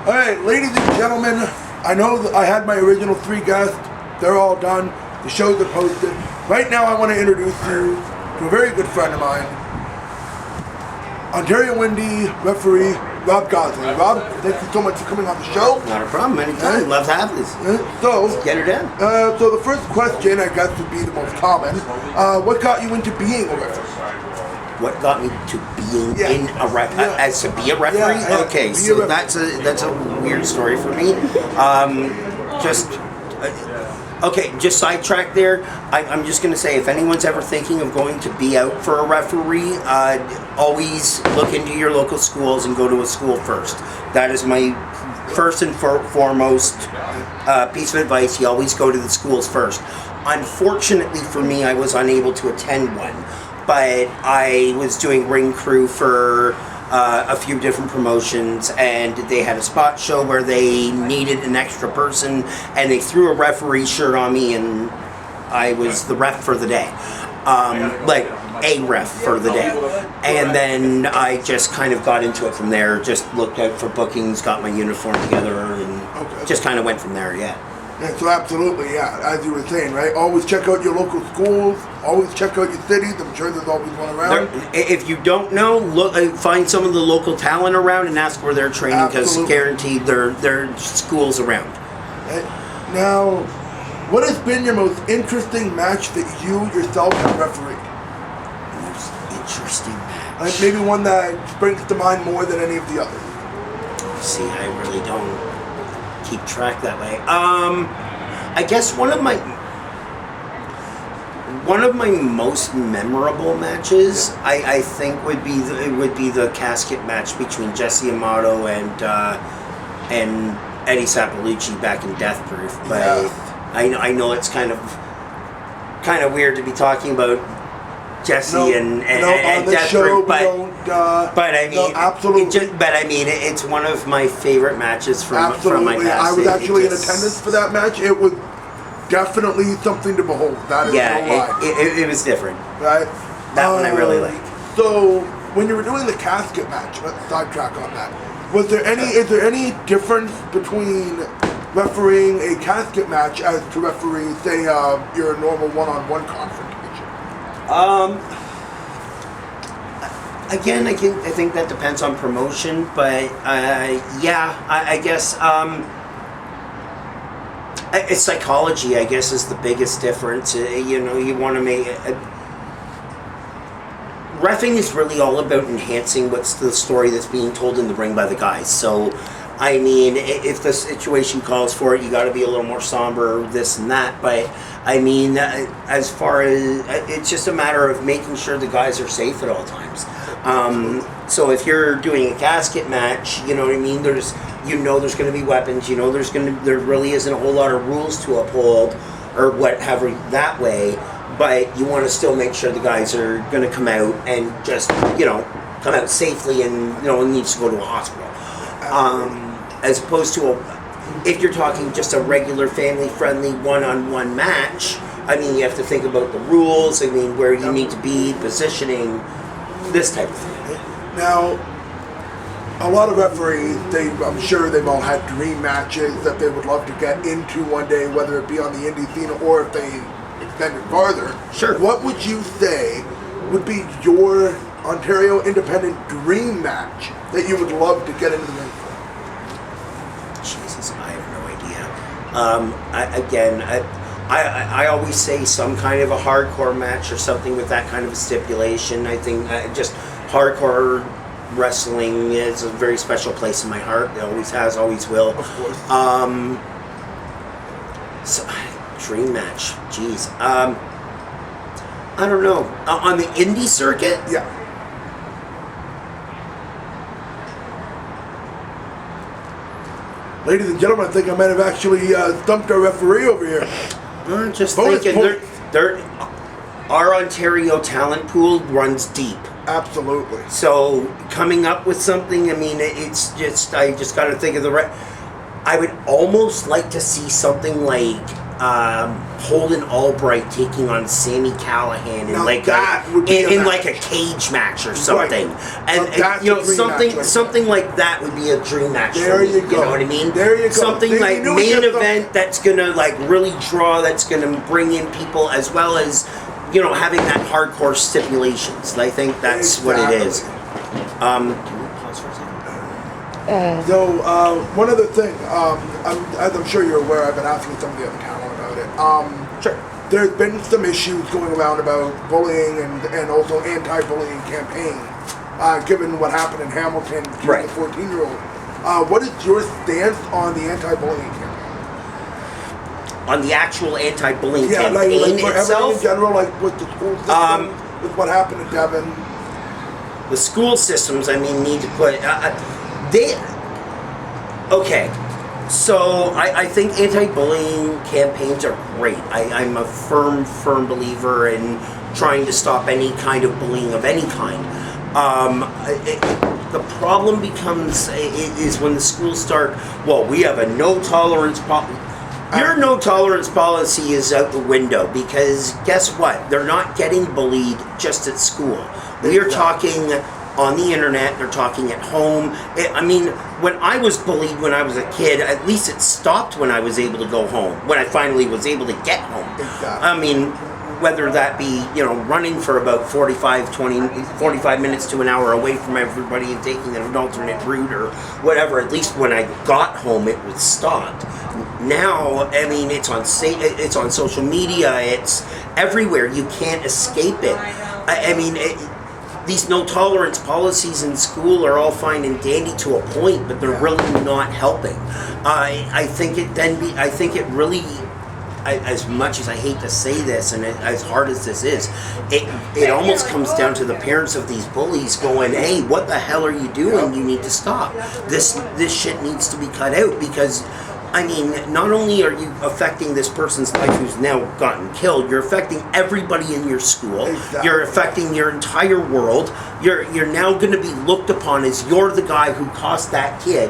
All right, ladies and gentlemen, I know that I had my original 3 guests. They're all done. The shows are posted. Right now, I want to introduce you to a very good friend of mine, Ontario Windy referee Rob Gosling. Rob, thank you so much for coming on the show. Not a problem. Anytime. Love to have this. So, let's get her done. So the first question, I guess, would be the most common. What got you into being a referee? What got me to being in a as to be a referee? Okay, so that's a weird story for me. Just sidetrack there. I'm just going to say, if anyone's ever thinking of going to be out for a referee, always look into your local schools and go to a school first. That is my first and foremost piece of advice. You always go to the schools first. Unfortunately for me, I was unable to attend one, but I was doing ring crew for a few different promotions, and they had a spot show where they needed an extra person, and they threw a referee shirt on me, and I was the ref for the day, like a ref for the day. And then I just kind of got into it from there, just looked out for bookings, got my uniform together, and just kind of went from there, Yeah, so absolutely, as you were saying, right? Always check out your local schools. Always check out your cities. I'm sure there's always one around. If you don't know, look, find some of the local talent around and ask where they're training, because guaranteed there are schools around. Now, what has been your most interesting match that you yourself have refereed? Most interesting match? Like maybe one that springs to mind more than any of the others. See, I really don't keep track that way. I guess one of my most memorable matches, I think, would be the casket match between Jesse Amato and Eddie Sapalucci back in Death Proof. But I know it's kind of weird to be talking about Jesse and Death Proof, but I mean, absolutely. It's one of my favorite matches from my past. I was actually in attendance for that match. It was definitely something to behold. That is no lie. It was different. Right. That one I really liked. So when you were doing the casket match, let's sidetrack on that. Is there any difference between refereeing a casket match as to referee, say, your normal one-on-one confrontation? Again, I think that depends on promotion, but I guess it's psychology, I guess, is the biggest difference. You want to make reffing is really all about enhancing what's the story that's being told in the ring by the guys. So, I mean, if the situation calls for it, you got to be a little more somber, this and that. But I mean, as far as it's just a matter of making sure the guys are safe at all times. So if you're doing a casket match, you know what I mean. There's going to be weapons. There really isn't a whole lot of rules to uphold or whatever that way. But you want to still make sure the guys are going to come out and just come out safely, and needs to go to a hospital. As opposed to if you're talking just a regular family-friendly one-on-one match, I mean, you have to think about the rules. I mean, where you need to be, positioning, this type of thing. Now, a lot of referees, I'm sure they've all had dream matches that they would love to get into one day, whether it be on the indie scene or if they extend it farther. Sure. What would you say would be your Ontario independent dream match that you would love to get into the ring for? Jesus, I have no idea. I always say some kind of a hardcore match or something with that kind of a stipulation. I think just hardcore wrestling is a very special place in my heart. It always has, always will. Of course. So, dream match. Jeez. I don't know. On the indie circuit? Yeah. Ladies and gentlemen, I think I might have actually stumped our referee over here. Just thinking, our Ontario talent pool runs deep. Absolutely. So coming up with something, I mean, it's just, I just got to think of I would almost like to see something like Holden Albright taking on Sammy Callahan in Now like that would be a in match. like a cage match or something, and that's you know a dream something match right something like that would be a dream match. There for me, you go. You know what I mean? There you go. Something They like knew main we had event that's gonna like really draw. That's gonna bring in people as well as having that hardcore stipulations. I think that's what it is. Can we pause for a second? So, one other thing, as I'm sure you're aware, I've been asking some of the other talent about it. Sure. There's been some issues going around about bullying and also anti-bullying campaign, given what happened in Hamilton to Right. the 14-year-old. What is your stance on the anti-bullying campaign? On the actual anti-bullying Yeah, campaign like for everything itself, in general, like with the school system, with what happened in Devon. the school systems, I mean, need to put okay. So I think anti-bullying campaigns are great. I'm a firm believer in trying to stop any kind of bullying of any kind. The problem becomes is when the schools start. Well, we have a no tolerance policy. Your no tolerance policy is out the window because guess what? They're not getting bullied just at school. We are talking on the internet, they're talking at home. I mean, when I was bullied when I was a kid, at least it stopped when I was able to go home, when I finally was able to get home. Exactly. I mean, whether that be, running for about 45 minutes to an hour away from everybody and taking an alternate route or whatever, at least when I got home it was stopped. Now, I mean, it's on social media, it's everywhere. You can't escape it. I mean, these no tolerance policies in school are all fine and dandy to a point, but they're really not helping. I think it really, as much as I hate to say this, and as hard as this is, it almost comes down to the parents of these bullies going, "Hey, what the hell are you doing? You need to stop. This shit needs to be cut out," because I mean, not only are you affecting this person's life who's now gotten killed, you're affecting everybody in your school. Exactly. You're affecting your entire world. You're now going to be looked upon as you're the guy who caused that kid.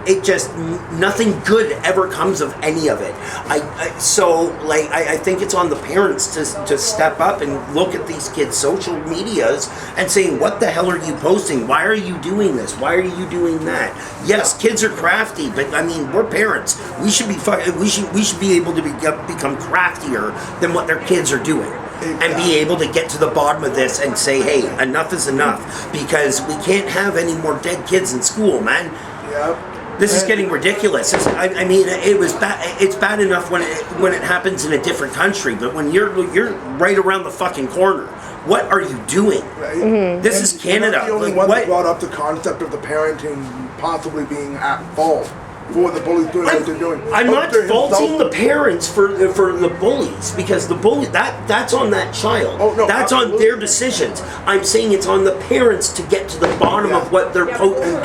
It just, nothing good ever comes of any of it. I think it's on the parents to step up and look at these kids' social medias and saying, what the hell are you posting? Why are you doing this? Why are you doing that? Yes, kids are crafty, but I mean, we're parents. We should be able to become craftier than what their kids are doing. And be able to get to the bottom of this and say, hey, enough is enough, because we can't have any more dead kids in school, man. Yep. This is getting ridiculous. I mean, it was bad. It's bad enough when it happens in a different country, but when you're right around the fucking corner, what are you doing? Right? Mm-hmm. This is Canada. You're not the only one that brought up the concept of the parenting possibly being at fault for the bullies doing what they're doing. I'm not faulting the parents for the bullies, because the bully that's on that child. Oh, no, that's absolutely. on their decisions. I'm saying it's on the parents to get to the bottom of what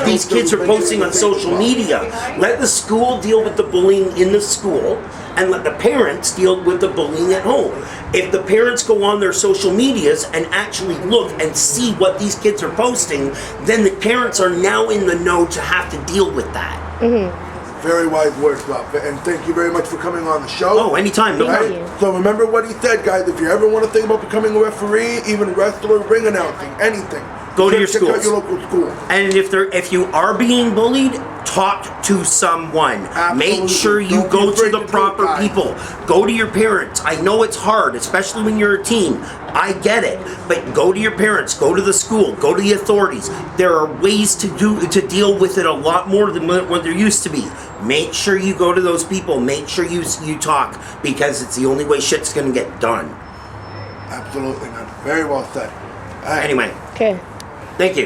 these kids are posting on social media. Let the school deal with the bullying in the school, and let the parents deal with the bullying at home. If the parents go on their social medias and actually look and see what these kids are posting, then the parents are now in the know to have to deal with that. Mm-hmm. Very wise words, Rob, and thank you very much for coming on the show. Oh, anytime. No Right? problem. So remember what he said, guys. If you ever want to think about becoming a referee, even wrestler, ring announcing, anything, Go to your check out schools. your local school. And if you are being bullied, talk to someone. Absolutely. Make sure you Don't go be afraid to the to do it, proper guys. people. Go to your parents. I know it's hard, especially when you're a teen. I get it. But go to your parents, go to the school, go to the authorities. There are ways to deal with it a lot more than what there used to be. Make sure you go to those people. Make sure you talk, because it's the only way shit's gonna get done. Absolutely, man. Very well said. Anyway, Okay. thank you.